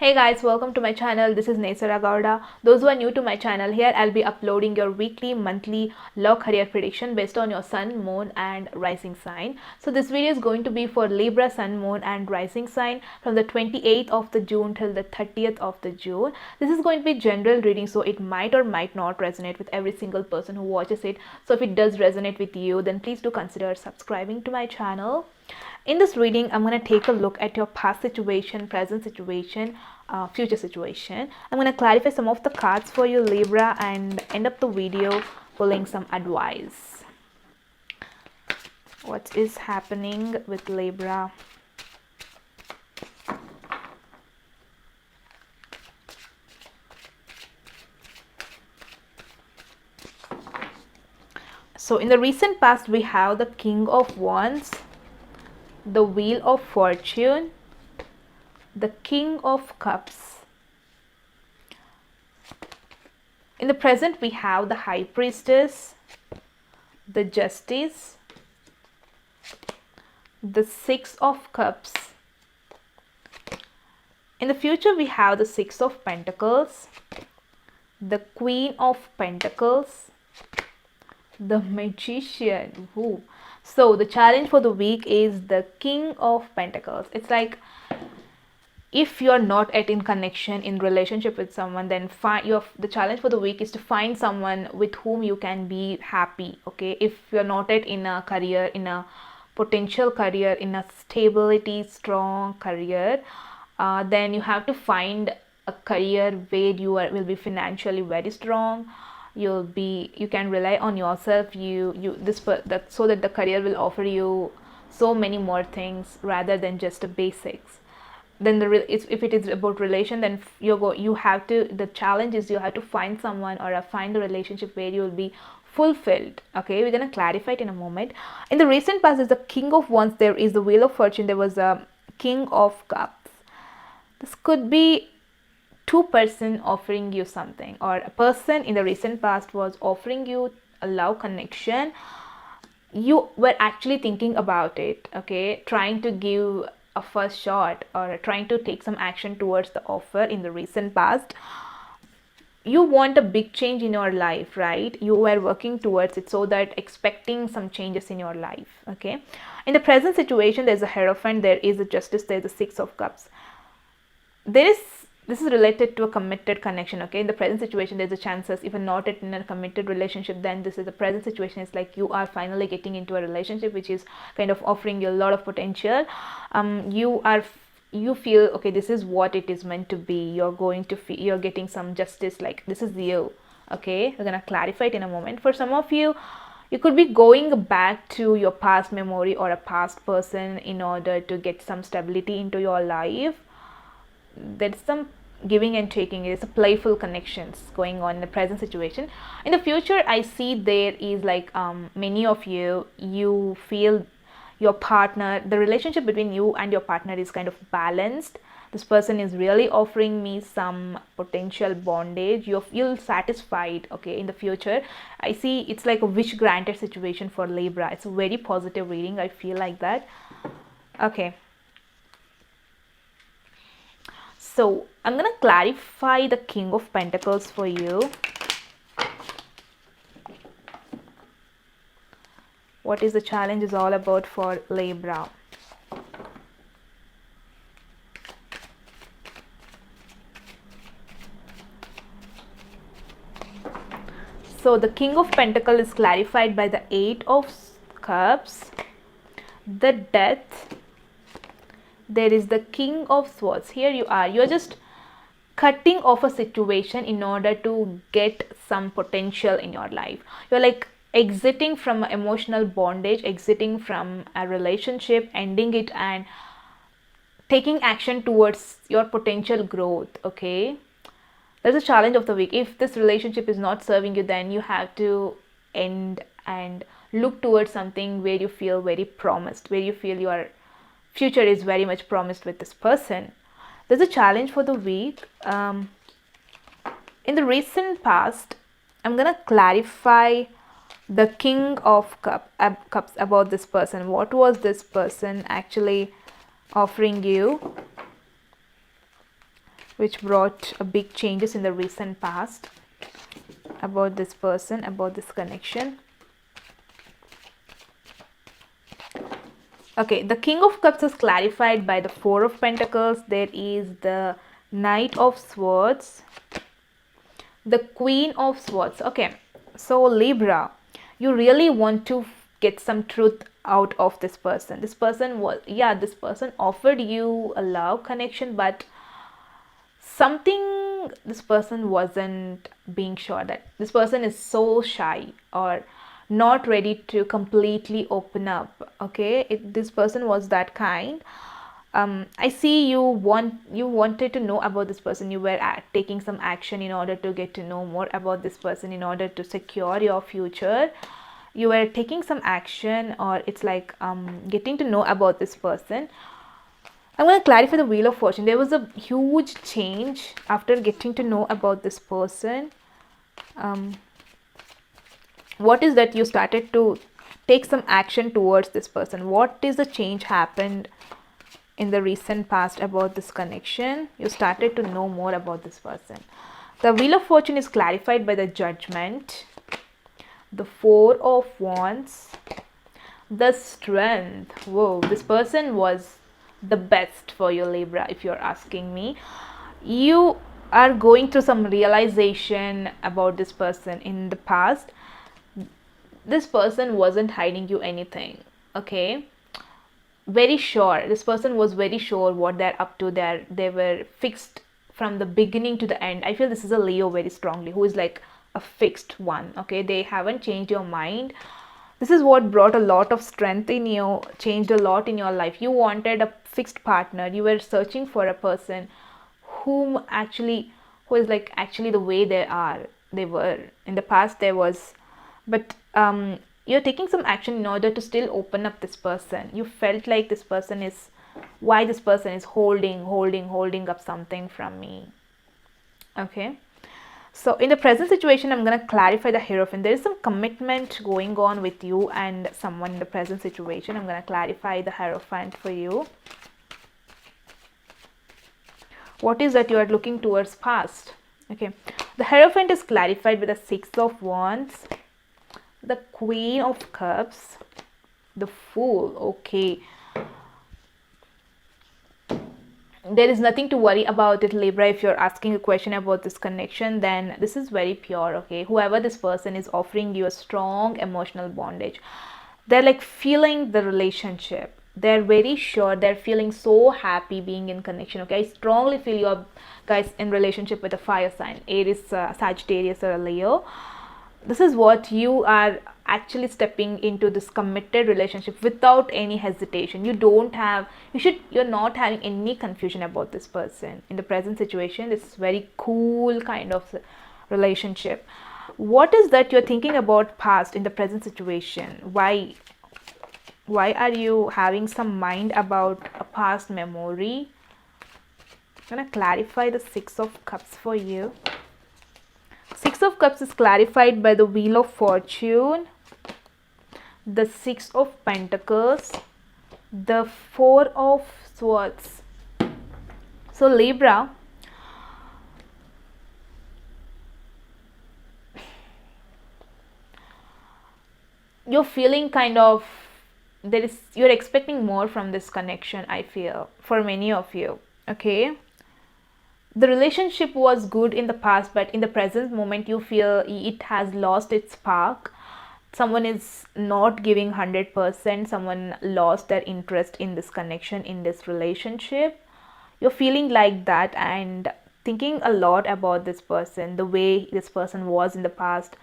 Hey guys, welcome to my channel. This is Nesara Gowda. Those who are new to my channel, here I'll be uploading your weekly, monthly love career prediction based on your sun, moon and rising sign. So this video is going to be for Libra, sun, moon and rising sign from the 28th of the June till the 30th of the June. This is going to be general reading, so it might or might not resonate with every single person who watches it. So if it does resonate with you, then please do consider subscribing to my channel. In this reading, I'm going to take a look at your past situation, present situation, future situation. I'm going to clarify some of the cards for you, Libra, and end up the video pulling some advice. What is happening with Libra? So in the recent past, we have the King of Wands, the Wheel of Fortune, the King of Cups. In the present, we have the High Priestess, the Justice, the Six of Cups. In the future, we have the Six of Pentacles, the Queen of Pentacles, the Magician. Ooh. So the challenge for the week is the King of Pentacles. It's like if you're not yet in connection, in relationship with someone, then the challenge for the week is to find someone with whom you can be happy. Okay, if you're not yet in a career, in a potential career, in a stability, strong career, then you have to find a career where you will be financially very strong. You can rely on yourself, so that the career will offer you so many more things rather than just the basics. Then if it is about relation, then the challenge is you have to find someone or find a relationship where you will be fulfilled. Okay, we're gonna clarify it in a moment. In the recent past is the King of Wands, there is the Wheel of Fortune, there was a King of Cups. This could be two-person offering you something, or a person in the recent past was offering you a love connection. You were actually thinking about it, okay, trying to give a first shot or trying to take some action towards the offer in the recent past. You want a big change in your life, right? You were working towards it, so that expecting some changes in your life. Okay, in the present situation, there's a Hierophant, there is a Justice, there's a Six of Cups. This is related to a committed connection. Okay, in the present situation, there's a chances if you're not in a committed relationship, then this is the present situation. It's like you are finally getting into a relationship which is kind of offering you a lot of potential. You feel okay, this is what it is meant to be. You're getting some justice, like this is you. Okay, we're gonna clarify it in a moment. For some of you, you could be going back to your past memory or a past person in order to get some stability into your life. There's some giving and taking. It's a playful connections going on in the present situation. In the future, I see there is like many of you feel your partner, the relationship between you and your partner is kind of balanced. This person is really offering me some potential bondage. You feel satisfied. Okay, in the future, I see it's like a wish granted situation for Libra. It's a very positive reading. I feel like that. Okay, so I'm going to clarify the King of Pentacles for you. What is the challenge is all about for Libra? So the King of Pentacles is clarified by the Eight of Cups, the Death. There is the King of Swords. Here you're just cutting off a situation in order to get some potential in your life. You're like exiting from emotional bondage, exiting from a relationship, ending it and taking action towards your potential growth. Okay, there's a challenge of the week. If this relationship is not serving you, then you have to end and look towards something where you feel very promised, where you feel your future is very much promised with this person. There's a challenge for the week. In the recent past, I'm gonna clarify the King of Cups about this person. What was this person actually offering you? which brought a big changes in the recent past about this person, about this connection. Okay, the King of Cups is clarified by the Four of Pentacles. There is the Knight of Swords, the Queen of Swords. Okay, so Libra, you really want to get some truth out of this person. This person was, yeah, this person offered you a love connection, but something, this person wasn't being sure, that this person is so shy or not ready to completely open up. Okay, this person was that kind. I see you wanted to know about this person. You were taking some action in order to get to know more about this person, in order to secure your future. You were taking some action, or it's like getting to know about this person. I'm going to clarify the Wheel of Fortune. There was a huge change after getting to know about this person. What is that you started to take some action towards this person? What is the change happened in the recent past about this connection? You started to know more about this person. The Wheel of Fortune is clarified by the Judgment, the Four of Wands, the Strength. Whoa, this person was the best for you, Libra, if you're asking me. You are going through some realization about this person in the past. This person wasn't hiding you anything. Okay, very sure, this person was very sure what they're up to. They were fixed from the beginning to the end. I feel this is a Leo very strongly, who is like a fixed one. Okay, they haven't changed your mind. This is what brought a lot of strength in you, changed a lot in your life. You wanted a fixed partner. You were searching for a person who is like actually the way they were in the past. There was, but you're taking some action in order to still open up this person. You felt like this person is, why this person is holding up something from me. Okay, so in the present situation, I'm going to clarify the Hierophant. There is some commitment going on with you and someone in the present situation. I'm going to clarify the Hierophant for you. What is that you are looking towards past? Okay, the Hierophant is clarified with the Six of Wands, the Queen of Cups, the Fool. Okay, there is nothing to worry about it, Libra. If you're asking a question about this connection, then this is very pure. Okay, whoever this person is offering you a strong emotional bondage. They're like feeling the relationship. They're very sure, they're feeling so happy being in connection. Okay, I strongly feel you're guys in relationship with a fire sign, Aries, Sagittarius, or a Leo. This is what you are actually stepping into this committed relationship without any hesitation. You're not having any confusion about this person. In the present situation, this is very cool kind of relationship. What is that you're thinking about past in the present situation? Why are you having some mind about a past memory? I'm gonna clarify the Six of Cups for you. Six of Cups is clarified by the Wheel of Fortune, the Six of Pentacles, the Four of Swords. So Libra, you're feeling kind of, you're expecting more from this connection, I feel, for many of you. Okay, the relationship was good in the past, but in the present moment you feel it has lost its spark. Someone is not giving 100%. Someone lost their interest in this connection, in this relationship. You're feeling like that and thinking a lot about this person, the way this person was in the past.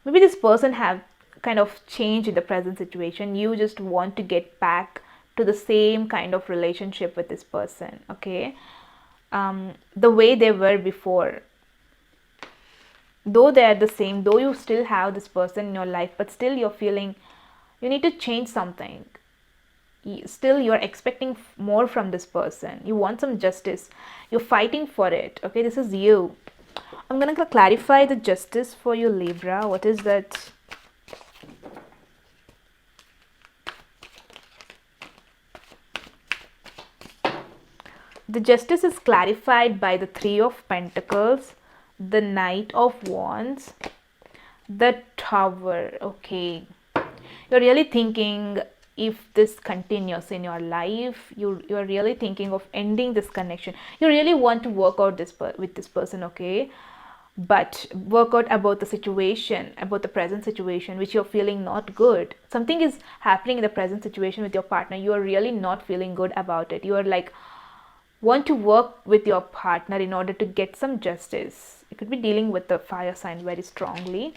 Maybe this person have kind of changed in the present situation. You just want to get back to the same kind of relationship with this person. Okay, the way they were before. Though they are the same, though you still have this person in your life, but still you're feeling you need to change something. Still you're expecting more from this person. You want some justice. You're fighting for it. Okay, this is you. I'm going to clarify the justice for you, Libra. What is that? The justice is clarified by the Three of Pentacles, the Knight of Wands, the Tower. Okay, you're really thinking, if this continues in your life, you're really thinking of ending this connection. You really want to work out with this person, okay, but work out about the situation, about the present situation which you're feeling not good. Something is happening in the present situation with your partner, you are really not feeling good about it. You are like, want to work with your partner in order to get some justice. You could be dealing with the fire sign very strongly,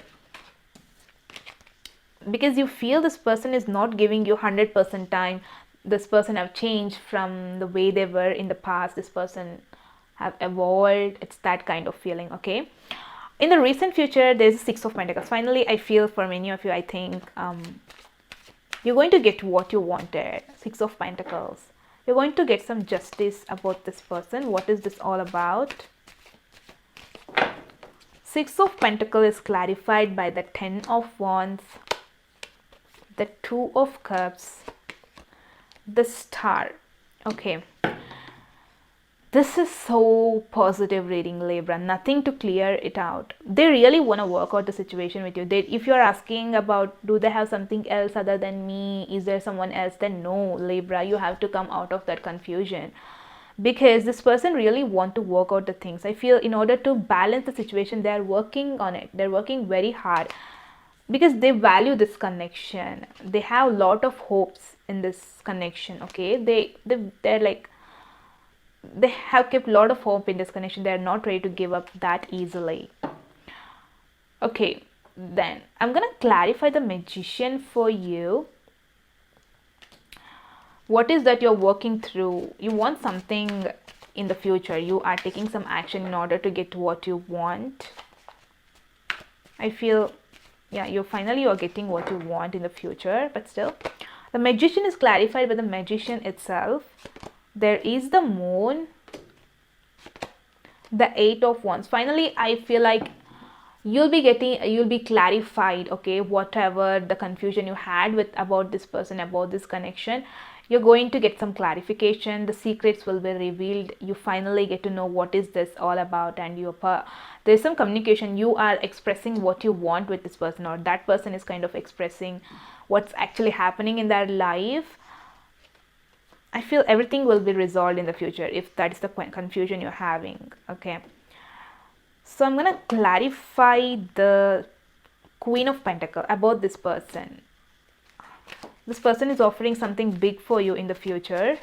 because you feel this person is not giving you 100% time. This person have changed from the way they were in the past. This person have evolved. It's that kind of feeling, okay. In the recent future, there's a Six of Pentacles. Finally, I feel for many of you, I think you're going to get what you wanted. Six of Pentacles. You're going to get some justice about this person. What is this all about? Six of Pentacles is clarified by the Ten of Wands, the Two of Cups, the Star. Okay, this is so positive reading, Libra. Nothing to clear it out. They really want to work out the situation with you. If you're asking about, do they have something else other than me, is there someone else, then no, Libra, you have to come out of that confusion, because this person really want to work out the things. I feel in order to balance the situation, they're working on it. They're working very hard, because they value this connection. They have a lot of hopes in this connection, okay. They're like, they have kept a lot of hope in this connection. They're not ready to give up that easily. Okay, then I'm gonna clarify the Magician for you. What is that you're working through? You want something in the future. You are taking some action in order to get what you want. I feel, yeah, you're getting what you want in the future, but still the Magician is clarified by the Magician itself. There is the Moon, the Eight of Wands. Finally, I feel like you'll be clarified, okay, whatever the confusion you had with about this person, about this connection. You're going to get some clarification. The secrets will be revealed. You finally get to know what is this all about, and there's some communication. You are expressing what you want with this person, or that person is kind of expressing what's actually happening in their life. I feel everything will be resolved in the future if that is the confusion you're having, okay. So I'm going to clarify the Queen of Pentacles about this person. This person is offering something big for you in the future,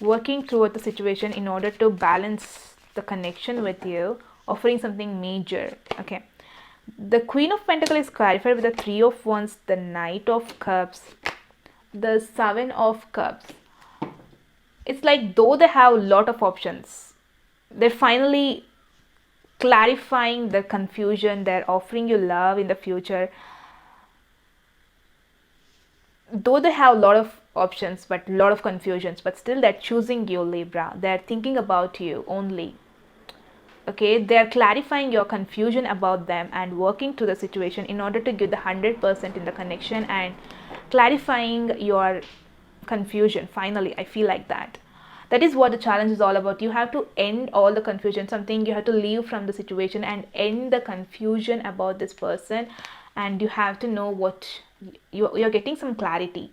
working toward the situation in order to balance the connection with you, offering something major, okay. The Queen of Pentacles is clarified with the Three of Wands, the Knight of Cups, the Seven of Cups. It's like, though they have a lot of options, they're finally clarifying the confusion. They're offering you love in the future. Though they have a lot of options, but a lot of confusions, but still they're choosing you, Libra. They're thinking about you only, okay. They're clarifying your confusion about them and working through the situation in order to give the 100% in the connection and clarifying your confusion. Finally, I feel like that is what the challenge is all about. You have to end all the confusion. Something you have to leave from the situation and end the confusion about this person, and you have to know what you're getting some clarity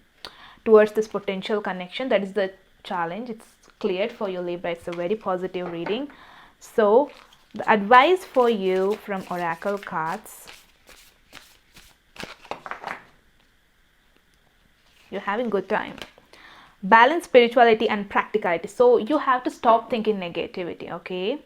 towards this potential connection. That is the challenge. It's cleared for you, Libra. It's a very positive reading. So the advice for you from Oracle cards: you're having good time. Balance spirituality and practicality. So you have to stop thinking negativity, okay.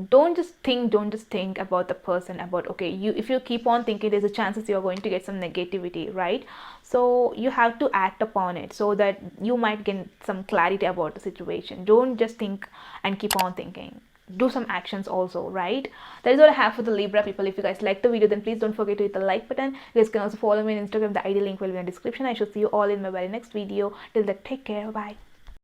Don't just think about the person, about, okay, if you keep on thinking, there's a chances you're going to get some negativity, right? So you have to act upon it so that you might get some clarity about the situation. Don't just think and keep on thinking. Do some actions also, right? That is what I have for the Libra people. If you guys like the video, then please don't forget to hit the like button. You guys can also follow me on Instagram. The ID link will be in the description. I shall see you all in my very next video. Till then, take care. Bye.